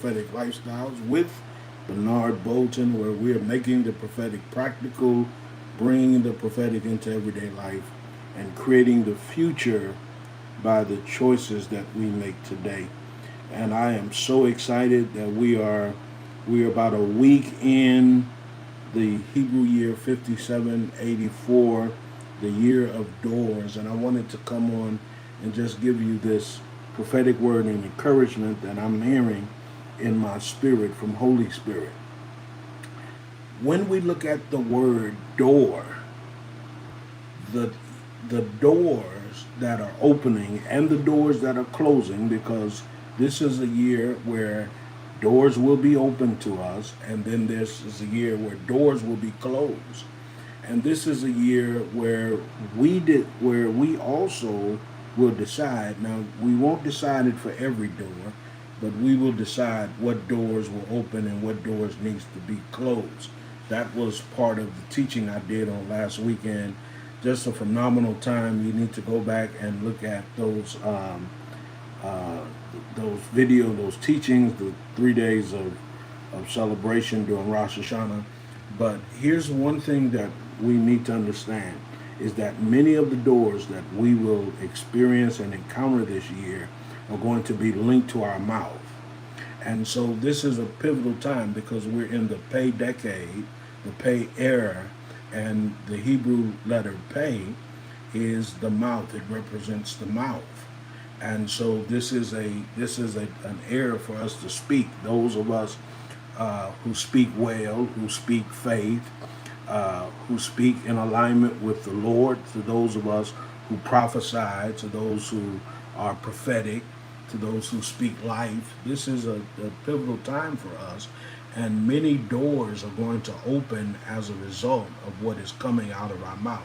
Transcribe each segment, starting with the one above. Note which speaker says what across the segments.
Speaker 1: Prophetic Lifestyles with Bernard Bolton, where we are making the prophetic practical, bringing the prophetic into everyday life, and creating the future by the choices that we make today. And I am so excited that we are about a week in the Hebrew year 5784, the year of doors, and I wanted to come on and just give you this prophetic word and encouragement that I'm hearing in my spirit from Holy Spirit. When we look at the word door, the the doors that are opening and the doors that are closing, because this is a year where doors will be open to us, and then this is a year where doors will be closed. And this is a year where we also will decide. Now, we won't decide it for every door, but we will decide what doors will open and what doors needs to be closed. That was part of the teaching I did on last weekend. Just a phenomenal time. You need to go back and look at uh, those teachings, the 3 days of celebration during Rosh Hashanah. But here's one thing that we need to understand is that many of the doors that we will experience and encounter this year are going to be linked to our mouth. And so this is a pivotal time because we're in the pay decade, the pay era, and the Hebrew letter pay is the mouth. It represents the mouth. And so an era for us to speak. Those of us who speak well, who speak faith, who speak in alignment with the Lord, to those of us who prophesy, to those who are prophetic, to those who speak life. This is a pivotal time for us, and many doors are going to open as a result of what is coming out of our mouth.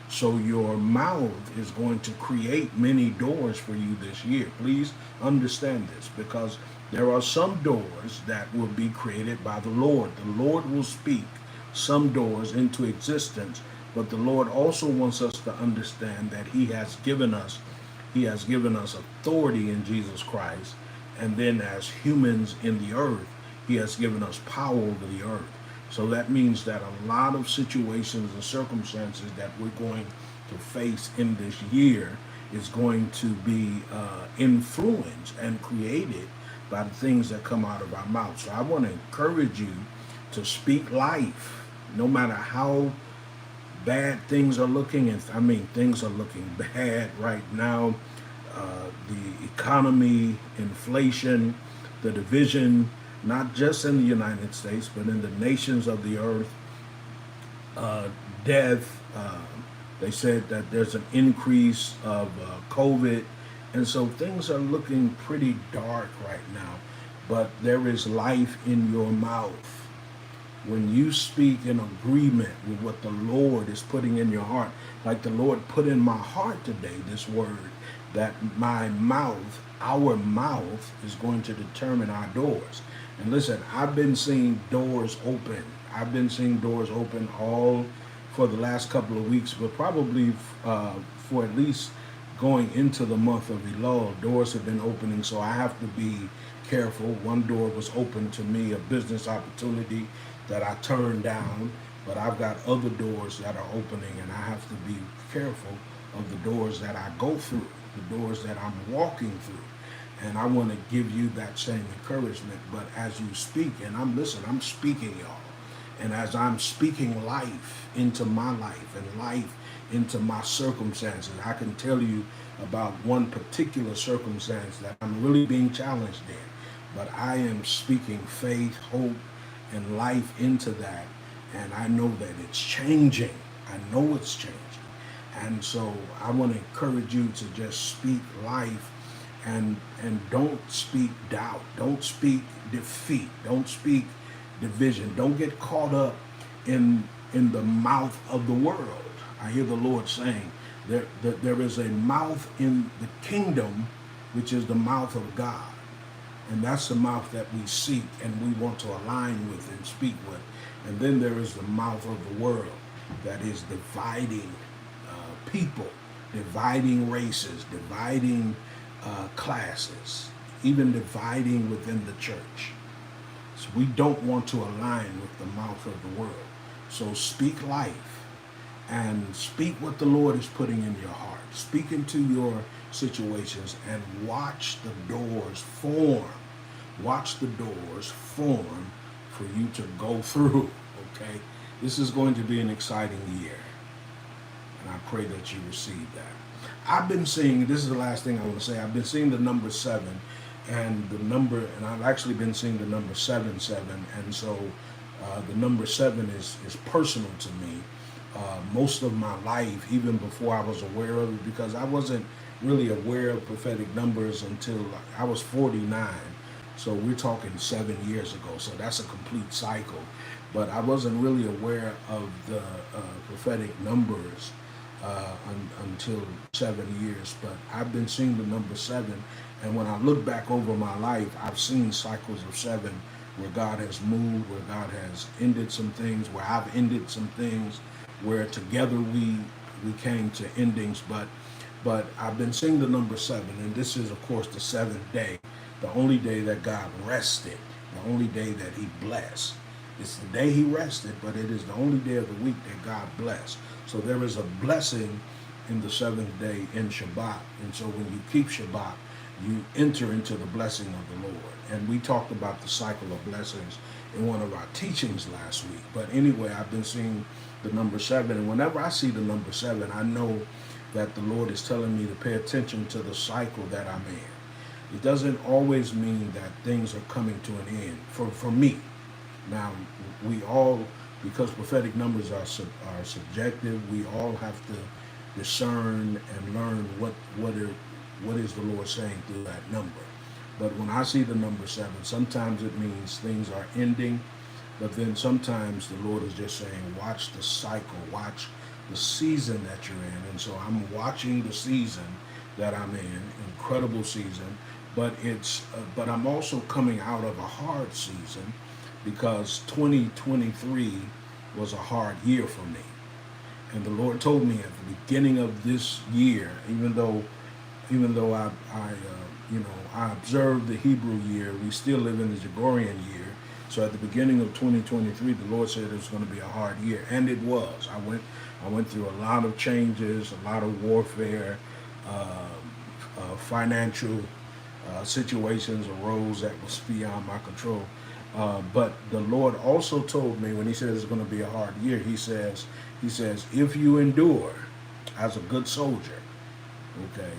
Speaker 1: So your mouth is going to create many doors for you this year. Please understand this, because there are some doors that will be created by the Lord. The Lord will speak some doors into existence, but the Lord also wants us to understand that He has given us authority in Jesus Christ, and then as humans in the earth, He has given us power over the earth. So that means that a lot of situations and circumstances that we're going to face in this year is going to be influenced and created by the things that come out of our mouth. So I want to encourage you to speak life, no matter how bad things are looking. And I mean, things are looking bad right now. The economy, inflation, the division, not just in the United States, but in the nations of the earth, death. They said that there's an increase of COVID. And so things are looking pretty dark right now. But there is life in your mouth. When you speak in agreement with what the Lord is putting in your heart, like the Lord put in my heart today, this word, that my mouth, our mouth, is going to determine our doors. And listen, I've been seeing doors open. I've been seeing doors open all for the last couple of weeks, but probably for at least going into the month of Elul, doors have been opening. So I have to be careful. One door was open to me, a business opportunity that I turned down, but I've got other doors that are opening, and I have to be careful of the doors that I go through, the doors that I'm walking through. And I want to give you that same encouragement. But as you speak, and I'm speaking, y'all. And as I'm speaking life into my life and life into my circumstances, I can tell you about one particular circumstance that I'm really being challenged in. But I am speaking faith, hope, and life into that. And I know that it's changing. I know it's changing. And so I want to encourage you to just speak life, and don't speak doubt. Don't speak defeat. Don't speak division. Don't get caught up in the mouth of the world. I hear the Lord saying there is a mouth in the kingdom, which is the mouth of God. And that's the mouth that we seek and we want to align with and speak with. And then there is the mouth of the world that is dividing people, dividing races, dividing classes, even dividing within the church. So we don't want to align with the mouth of the world. So speak life and speak what the Lord is putting in your heart. Speak into your situations and watch the doors form. Watch the doors form for you to go through. Okay? This is going to be an exciting year. And I pray that you receive that. I've been seeing, this is the last thing I want to say, I've been seeing the number 7 and I've actually been seeing the number 77, and so the number 7 is personal to me. Most of my life, even before I was aware of it, because I wasn't really aware of prophetic numbers until I was 49. So we're talking 7 years ago. So that's a complete cycle. But I wasn't really aware of the prophetic numbers until 7 years. But I've been seeing the number 7. And when I look back over my life, I've seen cycles of 7 where God has moved, where God has ended some things, where I've ended some things, where together we came to endings. But I've been seeing the number 7, and this is, of course, the 7th day, the only day that God rested, the only day that he blessed. It's the day he rested, but it is the only day of the week that God blessed. So there is a blessing in the 7th day in Shabbat. And so when you keep Shabbat, you enter into the blessing of the Lord. And we talked about the cycle of blessings in one of our teachings last week. But anyway, I've been seeing the number 7. And whenever I see the number 7, I know that the Lord is telling me to pay attention to the cycle that I'm in. It doesn't always mean that things are coming to an end for me. Now, we all, because prophetic numbers are subjective, we all have to discern and learn what is the Lord saying through that number. But when I see the number 7, sometimes it means things are ending, but then sometimes the Lord is just saying, watch the cycle, watch the season that you're in. And so I'm watching the season that I'm in, incredible season, but I'm also coming out of a hard season, because 2023 was a hard year for me. And the Lord told me at the beginning of this year, even though I observed the Hebrew year, we still live in the Gregorian year. So at the beginning of 2023, the Lord said it was going to be a hard year, and it was. I went through a lot of changes, a lot of warfare, financial situations arose that was beyond my control. But the Lord also told me, when he says it's going to be a hard year, he says, if you endure as a good soldier, okay,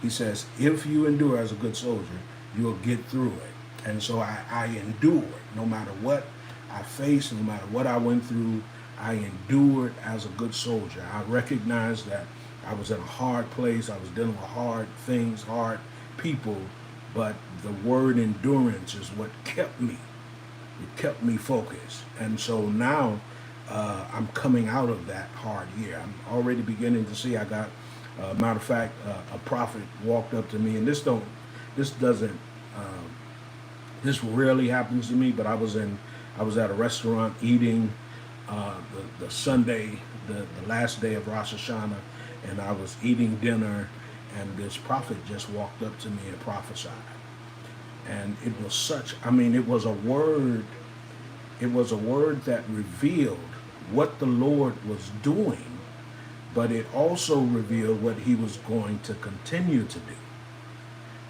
Speaker 1: he says, if you endure as a good soldier, you'll get through it. And so I endured. No matter what I faced, no matter what I went through, I endured as a good soldier. I recognized that I was in a hard place. I was dealing with hard things, hard people, but the word endurance is what kept me. It kept me focused. And so now I'm coming out of that hard year. I'm already beginning to see. I got, matter of fact, a prophet walked up to me, and this rarely happens to me, but I was at a restaurant eating the Sunday, the last day of Rosh Hashanah, and I was eating dinner, and this prophet just walked up to me and prophesied. And it was it was a word that revealed what the Lord was doing, but it also revealed what he was going to continue to do.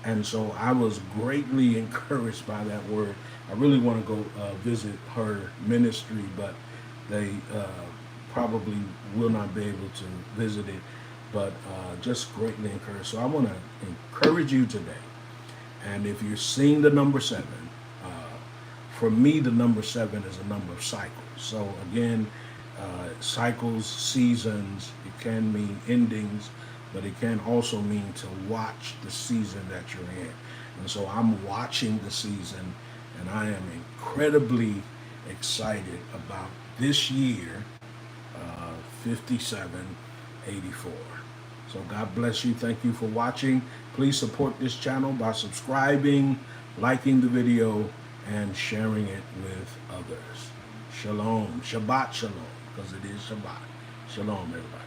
Speaker 1: And so I was greatly encouraged by that word. I really want to go visit her ministry, but they probably will not be able to visit it, but just greatly encouraged. So I want to encourage you today. And if you're seeing the number 7, for me, the number 7 is a number of cycles. So again, cycles, seasons, it can mean endings, but it can also mean to watch the season that you're in. And so I'm watching the season, and I am incredibly excited about this year, 5784. So God bless you. Thank you for watching. Please support this channel by subscribing, liking the video, and sharing it with others. Shalom. Shabbat shalom, because it is Shabbat. Shalom, everybody.